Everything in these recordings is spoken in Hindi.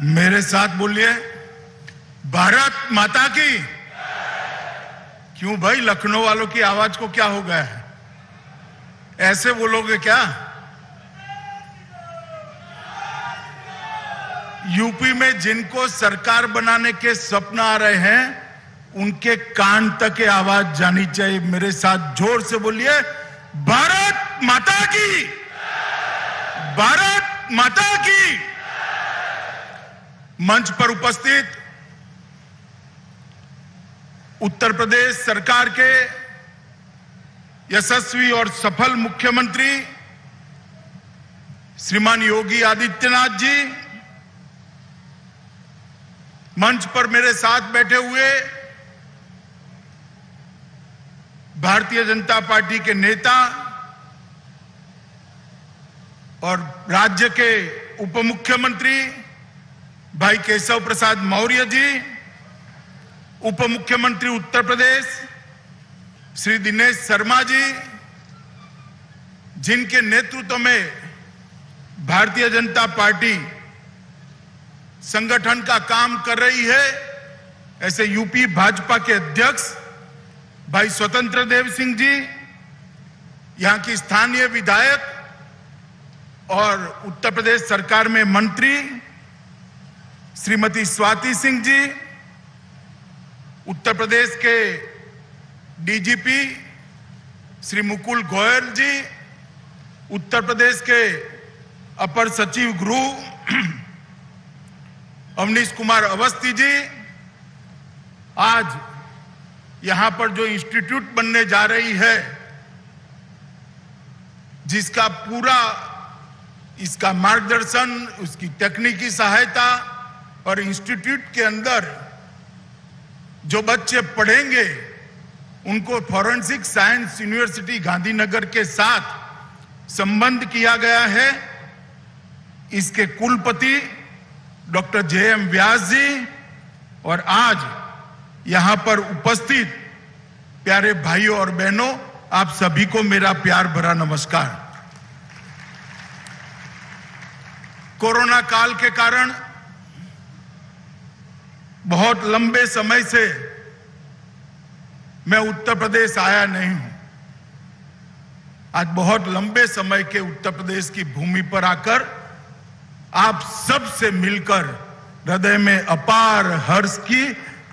मेरे साथ बोलिए, भारत माता की। क्यों भाई, लखनऊ वालों की आवाज को क्या हो गया है? ऐसे बोलोगे क्या? यूपी में जिनको सरकार बनाने के सपने आ रहे हैं, उनके कान तक ये आवाज जानी चाहिए। मेरे साथ जोर से बोलिए, भारत माता की, भारत माता की। मंच पर उपस्थित उत्तर प्रदेश सरकार के यशस्वी और सफल मुख्यमंत्री श्रीमान योगी आदित्यनाथ जी, मंच पर मेरे साथ बैठे हुए भारतीय जनता पार्टी के नेता और राज्य के उप मुख्यमंत्री भाई केशव प्रसाद मौर्य जी, उप मुख्यमंत्री उत्तर प्रदेश श्री दिनेश शर्मा जी, जिनके नेतृत्व में भारतीय जनता पार्टी संगठन का काम कर रही है, ऐसे यूपी भाजपा के अध्यक्ष भाई स्वतंत्र देव सिंह जी, यहां की स्थानीय विधायक और उत्तर प्रदेश सरकार में मंत्री श्रीमती स्वाति सिंह जी, उत्तर प्रदेश के डीजीपी श्री मुकुल गोयल जी, उत्तर प्रदेश के अपर सचिव गृह अवनीश कुमार अवस्थी जी, आज यहां पर जो इंस्टीट्यूट बनने जा रही है, जिसका पूरा इसका मार्गदर्शन, उसकी तकनीकी सहायता और इंस्टीट्यूट के अंदर जो बच्चे पढ़ेंगे उनको फॉरेंसिक साइंस यूनिवर्सिटी गांधीनगर के साथ संबंध किया गया है। इसके कुलपति डॉक्टर जे.एम. व्यास जी और आज यहां पर उपस्थित प्यारे भाइयों और बहनों, आप सभी को मेरा प्यार भरा नमस्कार। कोरोना काल के कारण बहुत लंबे समय से मैं उत्तर प्रदेश आया नहीं हूं। आज बहुत लंबे समय के उत्तर प्रदेश की भूमि पर आकर आप सब से मिलकर हृदय में अपार हर्ष की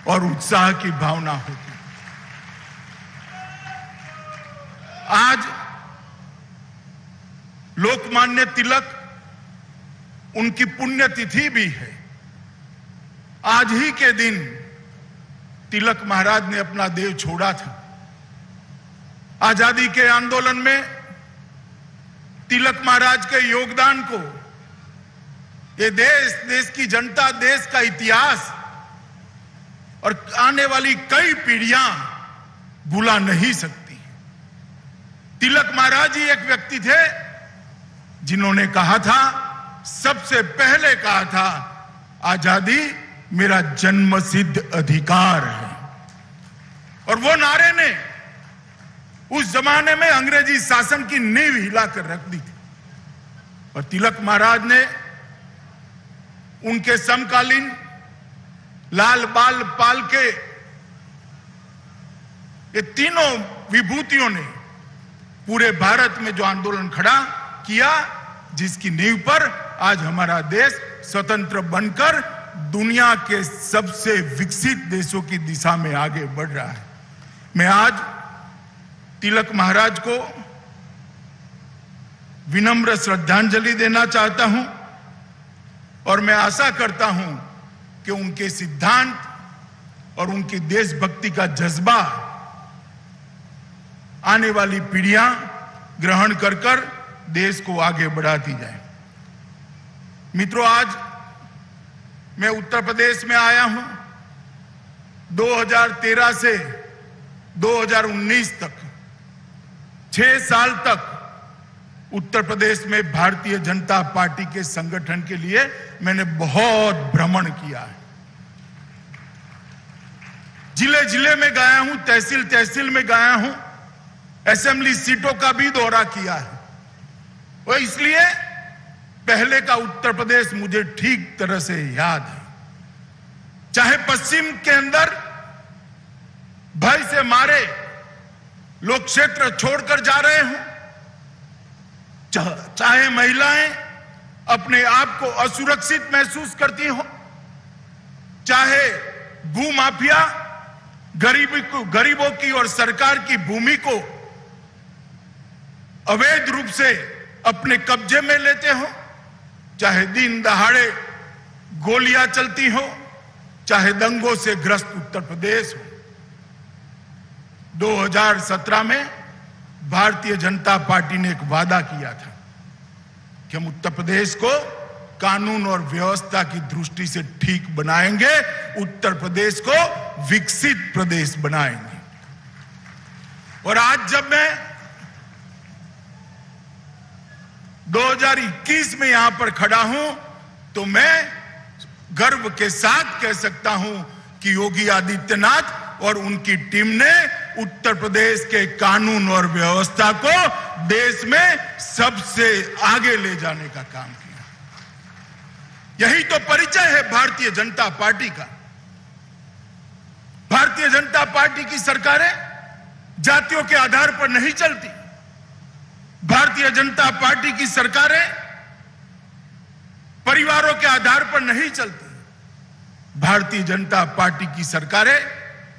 और उत्साह की भावना होती। आज लोकमान्य तिलक, उनकी पुण्यतिथि भी है। आज ही के दिन तिलक महाराज ने अपना देह छोड़ा था। आजादी के आंदोलन में तिलक महाराज के योगदान को ये देश की जनता, देश का इतिहास और आने वाली कई पीढ़ियां भुला नहीं सकती। तिलक महाराज ही एक व्यक्ति थे जिन्होंने कहा था, सबसे पहले कहा था, आजादी मेरा जन्मसिद्ध अधिकार है। और वो नारे ने उस जमाने में अंग्रेजी शासन की नींव हिलाकर रख दी थी। और तिलक महाराज ने उनके समकालीन लाल बाल पाल के ये तीनों विभूतियों ने पूरे भारत में जो आंदोलन खड़ा किया, जिसकी नींव पर आज हमारा देश स्वतंत्र बनकर दुनिया के सबसे विकसित देशों की दिशा में आगे बढ़ रहा है। मैं आज तिलक महाराज को विनम्र श्रद्धांजलि देना चाहता हूं और मैं आशा करता हूं कि उनके सिद्धांत और उनकी देशभक्ति का जज्बा आने वाली पीढ़ियां ग्रहण कर देश को आगे बढ़ाती जाए। मित्रों, आज मैं उत्तर प्रदेश में आया हूं। 2013 से 2019 तक 6 साल तक उत्तर प्रदेश में भारतीय जनता पार्टी के संगठन के लिए मैंने बहुत भ्रमण किया है। जिले जिले में गया हूं, तहसील तहसील में गया हूं, असेंबली सीटों का भी दौरा किया है। वो इसलिए पहले का उत्तर प्रदेश मुझे ठीक तरह से याद है। चाहे पश्चिम के अंदर भय से मारे लोग क्षेत्र छोड़कर जा रहे हों, चाहे महिलाएं अपने आप को असुरक्षित महसूस करती हो, चाहे भूमाफिया गरीबों की और सरकार की भूमि को अवैध रूप से अपने कब्जे में लेते हो, चाहे दिन दहाड़े गोलियां चलती हो, चाहे दंगों से ग्रस्त उत्तर प्रदेश हो। 2017 में भारतीय जनता पार्टी ने एक वादा किया था कि हम उत्तर प्रदेश को कानून और व्यवस्था की दृष्टि से ठीक बनाएंगे, उत्तर प्रदेश को विकसित प्रदेश बनाएंगे। और आज जब मैं 2021 में यहां पर खड़ा हूं तो मैं गर्व के साथ कह सकता हूं कि योगी आदित्यनाथ और उनकी टीम ने उत्तर प्रदेश के कानून और व्यवस्था को देश में सबसे आगे ले जाने का काम किया। यही तो परिचय है भारतीय जनता पार्टी का। भारतीय जनता पार्टी की सरकारें जातियों के आधार पर नहीं चलती। भारतीय जनता पार्टी की सरकारें परिवारों के आधार पर नहीं चलती। भारतीय जनता पार्टी की सरकारें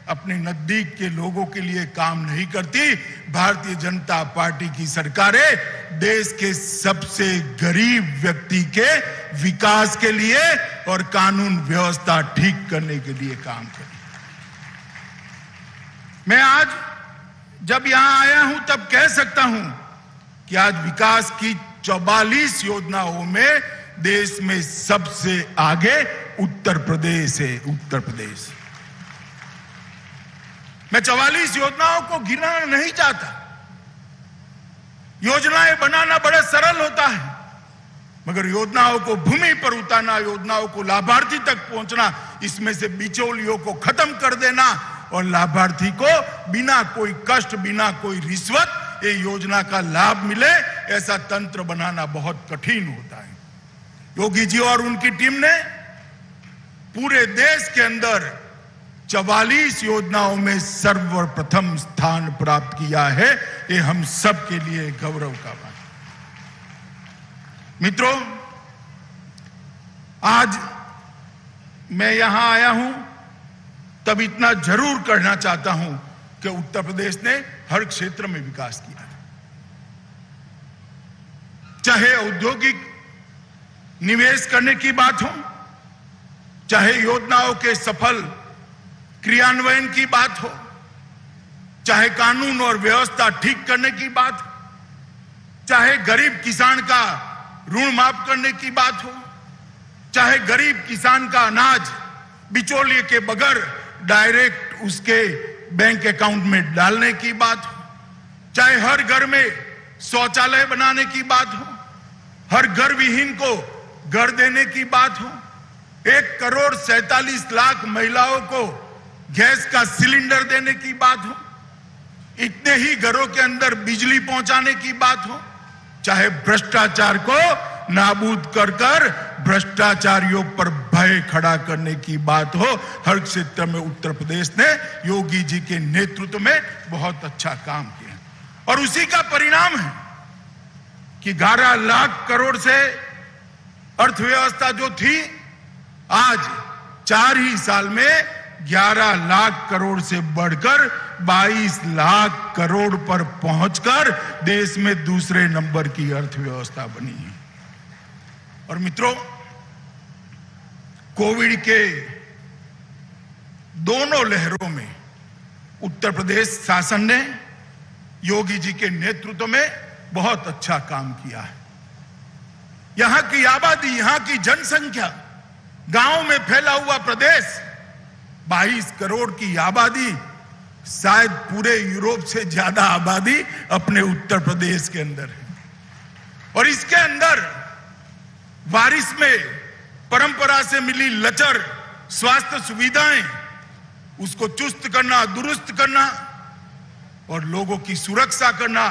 अपने नजदीक के लोगों के लिए काम नहीं करती। भारतीय जनता पार्टी की सरकारें देश के सबसे गरीब व्यक्ति के विकास के लिए और कानून व्यवस्था ठीक करने के लिए काम करती। मैं आज जब यहां आया हूं तब कह सकता हूं कि आज विकास की 44 योजनाओं में देश में सबसे आगे उत्तर प्रदेश है। उत्तर प्रदेश, मैं 44 योजनाओं को गिनाना नहीं चाहता। योजनाएं बनाना बड़ा सरल होता है, मगर योजनाओं को भूमि पर उतारना, योजनाओं को लाभार्थी तक पहुंचना, इसमें से बिचौलियों को खत्म कर देना और लाभार्थी को बिना कोई कष्ट, बिना कोई रिश्वत ये योजना का लाभ मिले, ऐसा तंत्र बनाना बहुत कठिन होता है। योगी जी और उनकी टीम ने पूरे देश के अंदर 44 योजनाओं में सर्वप्रथम स्थान प्राप्त किया है। ये हम सब के लिए गौरव का बात। मित्रों, आज मैं यहां आया हूं तब इतना जरूर कहना चाहता हूं कि उत्तर प्रदेश ने हर क्षेत्र में विकास किया है। चाहे औद्योगिक निवेश करने की बात हो, चाहे योजनाओं के सफल क्रियान्वयन की बात हो, चाहे कानून और व्यवस्था ठीक करने की बात हो, चाहे गरीब किसान का ऋण माफ करने की बात हो, चाहे गरीब किसान का अनाज बिचौलिए के बगैर डायरेक्ट उसके बैंक अकाउंट में डालने की बात हो, चाहे हर घर में शौचालय बनाने की बात हो, हर घर विहीन को घर देने की बात हो, 1,47,00,000 महिलाओं को गैस का सिलेंडर देने की बात हो, इतने ही घरों के अंदर बिजली पहुंचाने की बात हो, चाहे भ्रष्टाचार को नाबूद कर भ्रष्टाचारियों पर भय खड़ा करने की बात हो, हर क्षेत्र में उत्तर प्रदेश ने योगी जी के नेतृत्व में बहुत अच्छा काम किया। और उसी का परिणाम है कि 11 लाख करोड़ से अर्थव्यवस्था जो थी, आज 4 ही साल में 11 लाख करोड़ से बढ़कर 22 लाख करोड़ पर पहुंचकर देश में दूसरे नंबर की अर्थव्यवस्था बनी है। और मित्रों, कोविड के दोनों लहरों में उत्तर प्रदेश शासन ने योगी जी के नेतृत्व में बहुत अच्छा काम किया है। यहां की आबादी, यहां की जनसंख्या, गांव में फैला हुआ प्रदेश, 22 करोड़ की आबादी, शायद पूरे यूरोप से ज्यादा आबादी अपने उत्तर प्रदेश के अंदर है। और इसके अंदर बारिश में परंपरा से मिली लचर स्वास्थ्य सुविधाएं, उसको चुस्त करना, दुरुस्त करना और लोगों की सुरक्षा करना,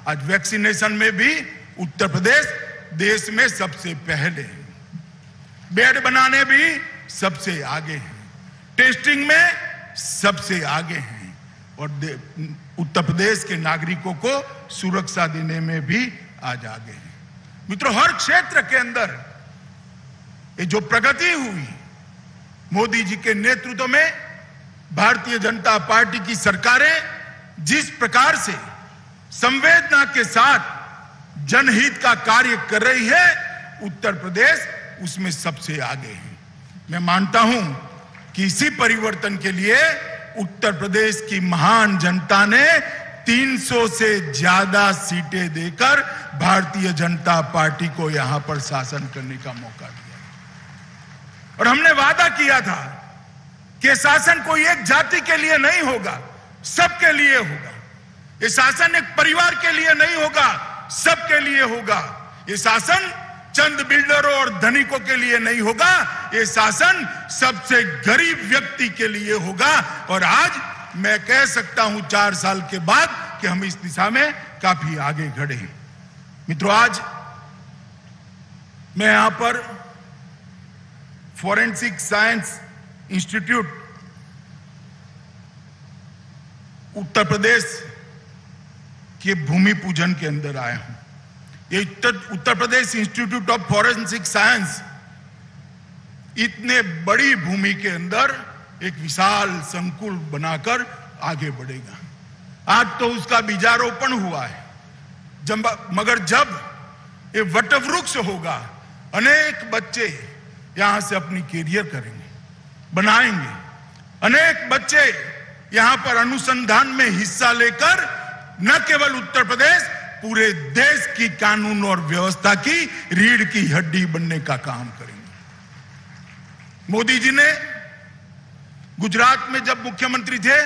आज वैक्सीनेशन में भी उत्तर प्रदेश देश में सबसे पहले हैं, बेड बनाने भी सबसे आगे हैं, टेस्टिंग में सबसे आगे हैं और उत्तर प्रदेश के नागरिकों को सुरक्षा देने में भी आज आगे हैं। मित्रों, हर क्षेत्र के अंदर ये जो प्रगति हुई मोदी जी के नेतृत्व में, भारतीय जनता पार्टी की सरकारें जिस प्रकार से संवेदना के साथ जनहित का कार्य कर रही है, उत्तर प्रदेश उसमें सबसे आगे है। मैं मानता हूं कि इसी परिवर्तन के लिए उत्तर प्रदेश की महान जनता ने 300 से ज्यादा सीटें देकर भारतीय जनता पार्टी को यहां पर शासन करने का मौका दिया और हमने वादा किया था कि शासन कोई एक जाति के लिए नहीं होगा, सबके लिए होगा। ये शासन एक परिवार के लिए नहीं होगा, सबके लिए होगा। ये शासन चंद बिल्डरों और धनिकों के लिए नहीं होगा, ये शासन सबसे गरीब व्यक्ति के लिए होगा। और आज मैं कह सकता हूं 4 साल के बाद कि हम इस दिशा में काफी आगे बढ़े हैं। मित्रों, आज मैं यहां पर forensic science institute Uttar Pradesh के भूमि पूजन के अंदर आया हूं। ये Uttar Pradesh institute of forensic science इतने बड़ी भूमि के अंदर एक विशाल संकुल बनाकर आगे बढ़ेगा। आज तो उसका बीजारोपण हुआ है, मगर जब ये वटवृक्ष होगा, अनेक बच्चे यहां से अपनी कैरियर करेंगे, बनाएंगे। अनेक बच्चे यहां पर अनुसंधान में हिस्सा लेकर न केवल उत्तर प्रदेश, पूरे देश की कानून और व्यवस्था की रीढ़ की हड्डी बनने का काम करेंगे। मोदी जी ने गुजरात में जब मुख्यमंत्री थे,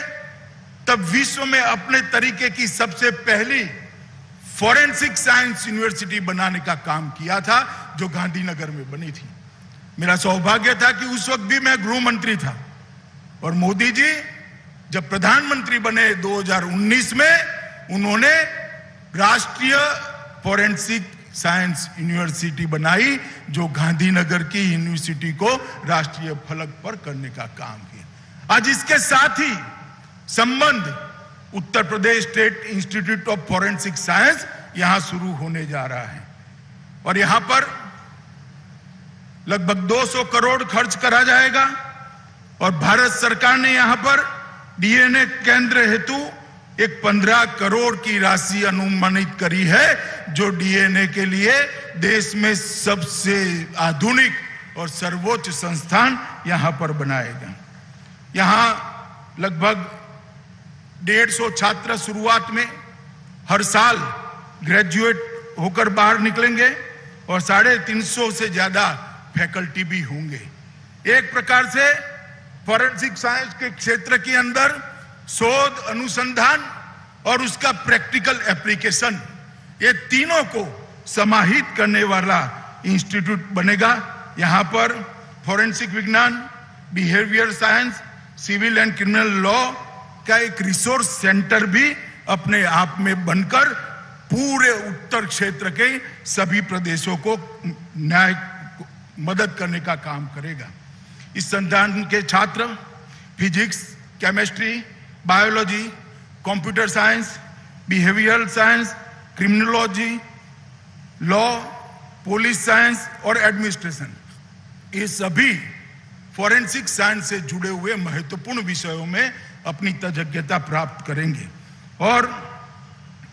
तब विश्व में अपने तरीके की सबसे पहली फॉरेंसिक साइंस यूनिवर्सिटी बनाने का काम किया था, जो गांधीनगर में बनी थी। मेरा सौभाग्य था कि उस वक्त भी मैं गृह मंत्री था और मोदी जी जब प्रधानमंत्री बने 2019 में, उन्होंने राष्ट्रीय फॉरेंसिक साइंस यूनिवर्सिटी बनाई, जो गांधीनगर की यूनिवर्सिटी को राष्ट्रीय फलक पर करने का काम किया। आज इसके साथ ही संबंध Uttar Pradesh state institute of forensic science यहां शुरू होने जा रहा है और यहां पर लगभग 200 करोड़ खर्च करा जाएगा और भारत सरकार ने यहां पर डीएनए केंद्र हेतु एक 15 करोड़ की राशि अनुमानित करी है, जो डीएनए के लिए देश में सबसे आधुनिक और सर्वोच्च संस्थान यहां पर बनाएगा। यहां लगभग 150 छात्र शुरुआत में हर साल ग्रेजुएट होकर बाहर निकलेंगे और 350 से ज्यादा फैकल्टी भी होंगे। एक प्रकार से फॉरेंसिक साइंस के क्षेत्र के अंदर शोध, अनुसंधान और उसका प्रैक्टिकल एप्लीकेशन, ये तीनों को समाहित करने वाला इंस्टीट्यूट बनेगा। यहां पर फॉरेंसिक विज्ञान, behaviour science, civil and criminal law का एक रिसोर्स सेंटर भी अपने आप में बनकर पूरे उत्तर क्षेत्र के सभी प्रदेशों को न्याय मदद करने का काम करेगा। इस संस्थान के छात्र physics, chemistry, biology, computer science, behavioural science, criminology, law, police science और एडमिनिस्ट्रेशन, ये सभी फॉरेंसिक साइंस से जुड़े हुए महत्वपूर्ण विषयों में अपनी तज्ञता प्राप्त करेंगे। और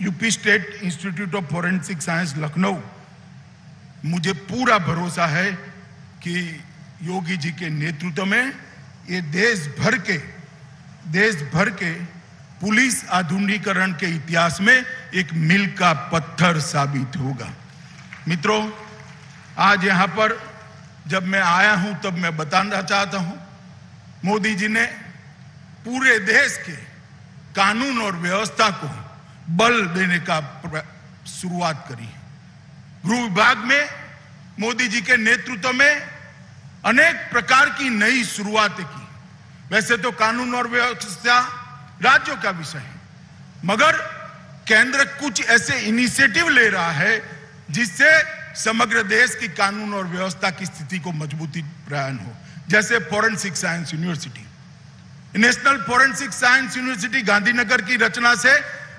UP state institute of forensic science Lucknow, मुझे पूरा भरोसा है कि योगी जी के नेतृत्व में ये देश भर के पुलिस आधुनिकीकरण के इतिहास में एक मील का पत्थर साबित होगा। मित्रों, आज यहां पर जब मैं आया हूं तब मैं बताना चाहता हूं, मोदी जी ने पूरे देश के कानून और व्यवस्था को बल देने का शुरुआत करी। गृह विभाग में मोदी जी के नेतृत्व में अनेक प्रकार की नई शुरुआतें की। वैसे तो कानून और व्यवस्था राज्यों का विषय है, मगर केंद्र कुछ ऐसे इनिशिएटिव ले रहा है जिससे समग्र देश की कानून और व्यवस्था की स्थिति को मजबूती प्रदान हो। जैसे forensic science university, national forensic science university Gandhinagar की रचना से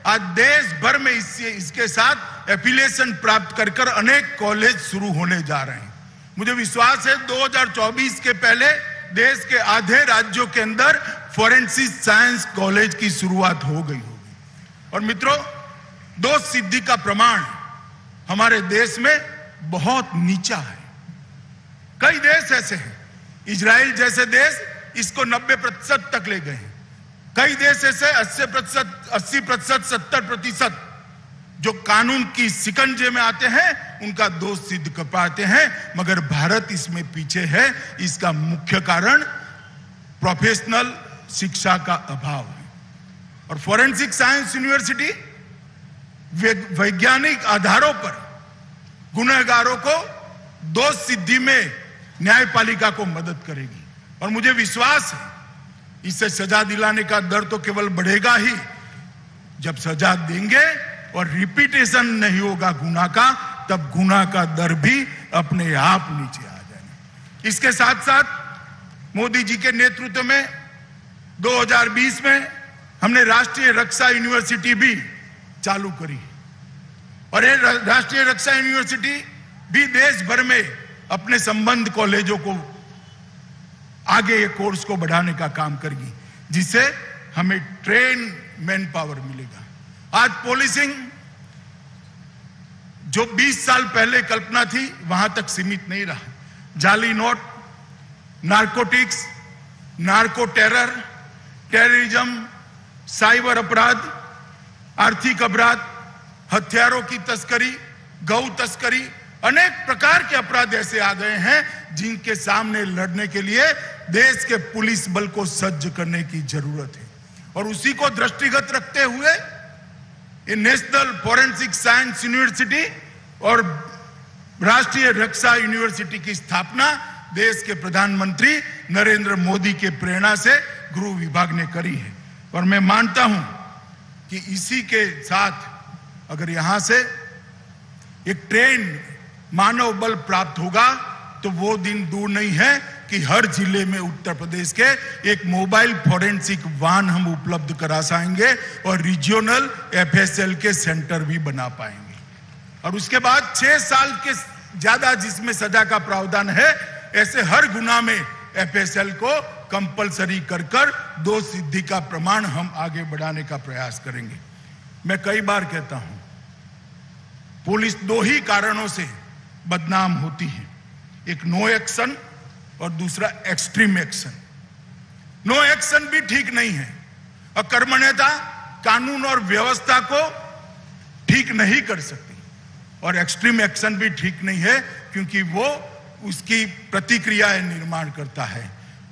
आज देश भर में इसके साथ एफिलिएशन प्राप्त कर कर अनेक कॉलेज शुरू होने जा रहे हैं। मुझे विश्वास है 2024 के पहले देश के आधे राज्यों के अंदर फॉरेंसिक साइंस कॉलेज की शुरुआत हो गई होगी। और मित्रों, दो सिद्धि का प्रमाण हमारे देश में बहुत नीचा है। कई देश ऐसे हैं, इजराइल जैसे देश इसको 90% तक ले गए हैं। कई देश ऐसे 80%, 70% जो कानून की शिकंजे में आते हैं उनका दोष सिद्ध कर पाते हैं, मगर भारत इसमें पीछे है। इसका मुख्य कारण प्रोफेशनल शिक्षा का अभाव है। और फॉरेंसिक साइंस यूनिवर्सिटी वैज्ञानिक आधारों पर गुनहगारों को दोष सिद्धि में न्यायपालिका को मदद करेगी। और मुझे विश्वास है इससे सजा दिलाने का दर तो केवल बढ़ेगा ही, जब सजा देंगे और रिपीटेशन नहीं होगा गुनाह का, तब गुनाह का दर भी अपने आप नीचे आ जाएगा। इसके साथ साथ मोदी जी के नेतृत्व में 2020 में हमने राष्ट्रीय रक्षा यूनिवर्सिटी भी चालू करी। और ये राष्ट्रीय रक्षा यूनिवर्सिटी भी देश भर में अपने संबंध कॉलेजों को आगे ये कोर्स को बढ़ाने का काम करेगी, जिससे हमें ट्रेन मैन पावर मिलेगा। आज पुलिसिंग जो 20 साल पहले कल्पना थी वहां तक सीमित नहीं रहा। जाली note, narcotics, narco terror, terrorism, cyber अपराध, आर्थिक अपराध, हथियारों की तस्करी, गौ तस्करी, अनेक प्रकार के अपराध ऐसे आ गए हैं जिनके सामने लड़ने के लिए देश के पुलिस बल को सज्ज करने की जरूरत है। और उसी को दृष्टिगत रखते हुए ये नेशनल फॉरेंसिक साइंस यूनिवर्सिटी और राष्ट्रीय रक्षा यूनिवर्सिटी की स्थापना देश के प्रधानमंत्री नरेंद्र मोदी के प्रेरणा से गृह विभाग ने करी है। और मैं मानता हूं कि इसी के साथ अगर यहां से एक ट्रेन मानव बल प्राप्त होगा तो वो दिन दूर नहीं है कि हर जिले में उत्तर प्रदेश के एक मोबाइल फॉरेंसिक वाहन हम उपलब्ध करा पाएंगे और रीजनल एफएसएल के सेंटर भी बना पाएंगे। और उसके बाद 6 साल के ज्यादा जिसमें सजा का प्रावधान है, ऐसे हर गुना में एफएसएल को कंपलसरी कर कर दो सिद्धि का प्रमाण हम आगे बढ़ाने का प्रयास करेंगे। मैं कई बार कहता हूं पुलिस दो ही कारणों से बदनाम होती है, एक नो एक्शन और दूसरा एक्सट्रीम एक्शन। नो एक्शन भी ठीक नहीं है, अकर्मण्यता कानून और व्यवस्था को ठीक नहीं कर सकती, और एक्सट्रीम एक्शन भी ठीक नहीं है क्योंकि वो उसकी प्रतिक्रियाएं निर्माण करता है।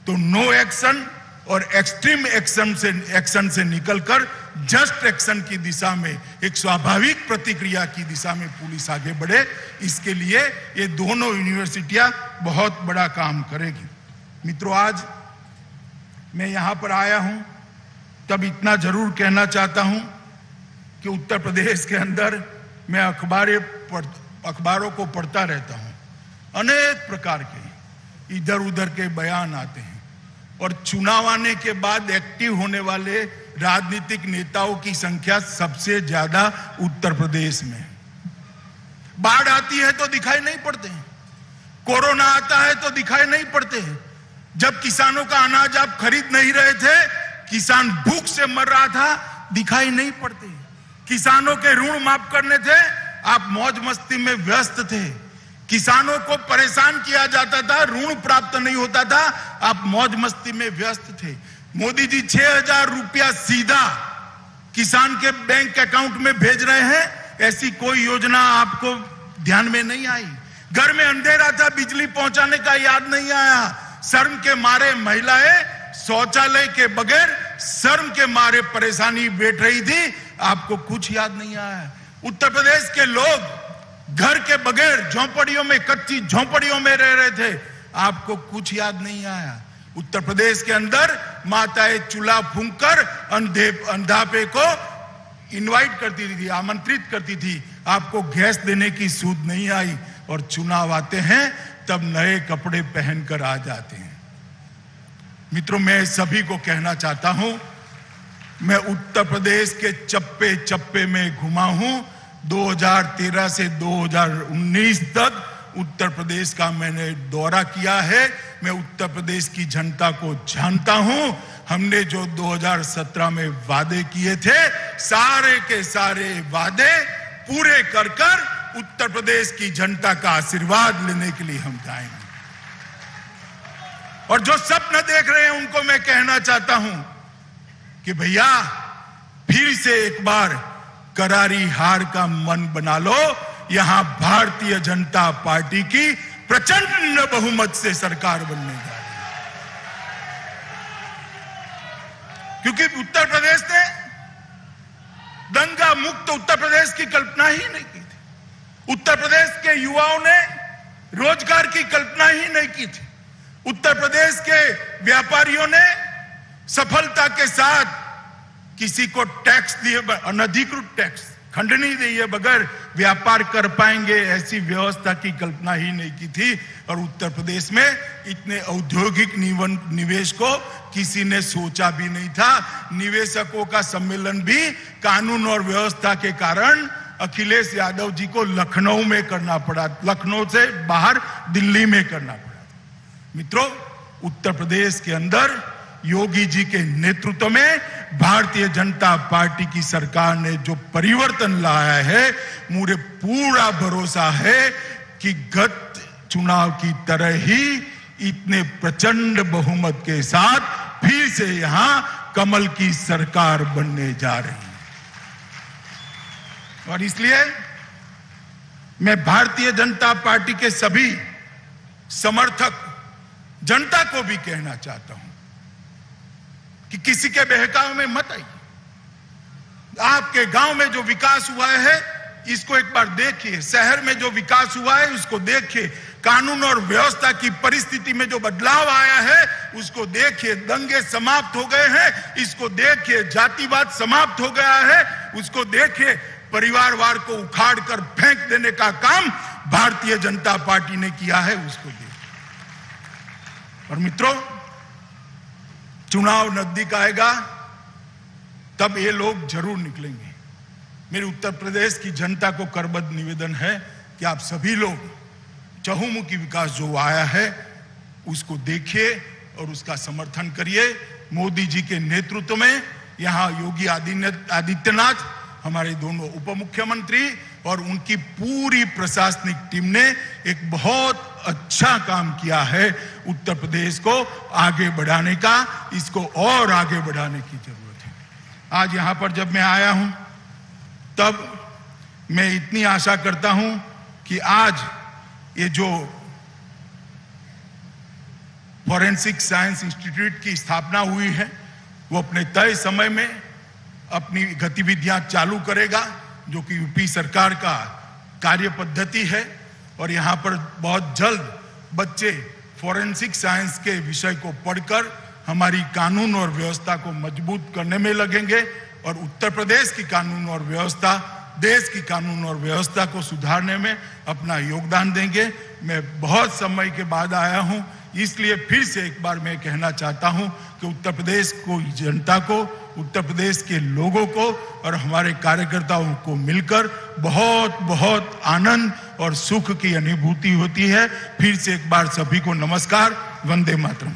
तो नो एक्शन और एक्सट्रीम एक्शन से निकलकर जस्ट एक्शन की दिशा में, एक स्वाभाविक प्रतिक्रिया की दिशा में पुलिस आगे बढ़े, इसके लिए ये दोनों यूनिवर्सिटियां बहुत बड़ा काम करेगी। मित्रों, आज मैं यहां पर आया हूं तब इतना जरूर कहना चाहता हूं कि उत्तर प्रदेश के अंदर मैं अखबारों को पढ़ता रहता हूं, अनेक प्रकार के इधर उधर के बयान आते हैं, और चुनाव आने के बाद एक्टिव होने वाले राजनीतिक नेताओं की संख्या सबसे ज्यादा उत्तर प्रदेश में। बाढ़ आती है तो दिखाई नहीं पड़ते हैं, कोरोना आता है तो दिखाई नहीं पड़ते हैं। जब किसानों का अनाज आप खरीद नहीं रहे थे, किसान भूख से मर रहा था, दिखाई नहीं पड़ते। किसानों के ऋण माफ करने थे, आप मौज मस्ती में व्यस्त थे। किसानों को परेशान किया जाता था, ऋण प्राप्त नहीं होता था, आप मौज मस्ती में व्यस्त थे। मोदी जी 6,000 रुपया सीधा किसान के बैंक अकाउंट में भेज रहे हैं, ऐसी कोई योजना आपको ध्यान में नहीं आई। घर में अंधेरा था, बिजली पहुंचाने का याद नहीं आया। शर्म के मारे महिलाएं शौचालय के बगैर शर्म के मारे परेशानी बैठ रही थी, आपको कुछ याद नहीं आया। उत्तर प्रदेश के लोग घर के बगैर झोंपड़ियों में, कच्ची झोंपड़ियों में रह रहे थे, आपको कुछ याद नहीं आया। उत्तर प्रदेश के अंदर माताएं चूल्हा फूंककर अंधापे को इनवाइट करती थी, आमंत्रित करती थी, आपको गैस देने की सूझ नहीं आई। और चुनाव आते हैं तब नए कपड़े पहनकर आ जाते हैं। मित्रों, मैं सभी को कहना चाहता हूं, मैं उत्तर प्रदेश के चप्पे चप्पे में घुमा हूं। 2013 से 2019 तक उत्तर प्रदेश का मैंने दौरा किया है। मैं उत्तर प्रदेश की जनता को जानता हूं। हमने जो 2017 में वादे किए थे, सारे के सारे वादे पूरे कर कर उत्तर प्रदेश की जनता का आशीर्वाद लेने के लिए हम जाएंगे। और जो सपना देख रहे हैं उनको मैं कहना चाहता हूं कि भैया, फिर से एक बार करारी हार का मन बना लो। यहां भारतीय जनता पार्टी की प्रचंड बहुमत से सरकार बनने जा रही है, क्योंकि उत्तर प्रदेश ने दंगा मुक्त उत्तर प्रदेश की कल्पना ही नहीं की थी। उत्तर प्रदेश के युवाओं ने रोजगार की कल्पना ही नहीं की थी। उत्तर प्रदेश के व्यापारियों ने सफलता के साथ किसी को टैक्स दिए, अनधिकृत टैक्स खंडनी दिए बगैर व्यापार कर पाएंगे, ऐसी व्यवस्था की कल्पना ही नहीं की थी। और उत्तर प्रदेश में इतने औद्योगिक निवेश को किसी ने सोचा भी नहीं था। निवेशकों का सम्मेलन भी कानून और व्यवस्था के कारण अखिलेश यादव जी को लखनऊ में करना पड़ा, लखनऊ से बाहर दिल्ली में करना पड़ा। मित्रों, उत्तर प्रदेश के अंदर योगी जी के नेतृत्व में भारतीय जनता पार्टी की सरकार ने जो परिवर्तन लाया है, मुझे पूरा भरोसा है कि गत चुनाव की तरह ही इतने प्रचंड बहुमत के साथ फिर से यहां कमल की सरकार बनने जा रही है। और इसलिए मैं भारतीय जनता पार्टी के सभी समर्थक जनता को भी कहना चाहता हूं कि किसी के बहकावे में मत आइए। आपके गांव में जो विकास हुआ है इसको एक बार देखिए, शहर में जो विकास हुआ है उसको देखिए, कानून और व्यवस्था की परिस्थिति में जो बदलाव आया है उसको देखिए, दंगे समाप्त हो गए हैं इसको देखिए, जातिवाद समाप्त हो गया है उसको देखिए, परिवारवाद को उखाड़ कर फेंक देने का काम भारतीय जनता पार्टी ने किया है उसको देखिए। और मित्रों, चुनाव नजदीक आएगा तब ये लोग जरूर निकलेंगे। मेरे उत्तर प्रदेश की जनता को करबद्ध निवेदन है कि आप सभी लोग चहुमुखी विकास जो आया है उसको देखिए और उसका समर्थन करिए। मोदी जी के नेतृत्व में यहां योगी आदित्यनाथ, हमारे दोनों उप मुख्यमंत्री और उनकी पूरी प्रशासनिक टीम ने एक बहुत अच्छा काम किया है उत्तर प्रदेश को आगे बढ़ाने का। इसको और आगे बढ़ाने की जरूरत है। आज यहां पर जब मैं आया हूं तब मैं इतनी आशा करता हूं कि आज ये जो फॉरेंसिक साइंस इंस्टीट्यूट की स्थापना हुई है वो अपने तय समय में अपनी गतिविधियां चालू करेगा, जो कि यूपी सरकार का कार्य पद्धति है। और यहां पर बहुत जल्द बच्चे फॉरेंसिक साइंस के विषय को पढ़कर हमारी कानून और व्यवस्था को मजबूत करने में लगेंगे और उत्तर प्रदेश की कानून और व्यवस्था, देश की कानून और व्यवस्था को सुधारने में अपना योगदान देंगे। मैं बहुत समय के बाद आया हूं, इसलिए फिर से एक बार मैं कहना चाहता हूं कि उत्तर प्रदेश को, जनता को, उत्तर प्रदेश के लोगों को और हमारे कार्यकर्ताओं को मिलकर बहुत बहुत आनंद और सुख की अनुभूति होती है। फिर से एक बार सभी को नमस्कार, वंदे मातरम।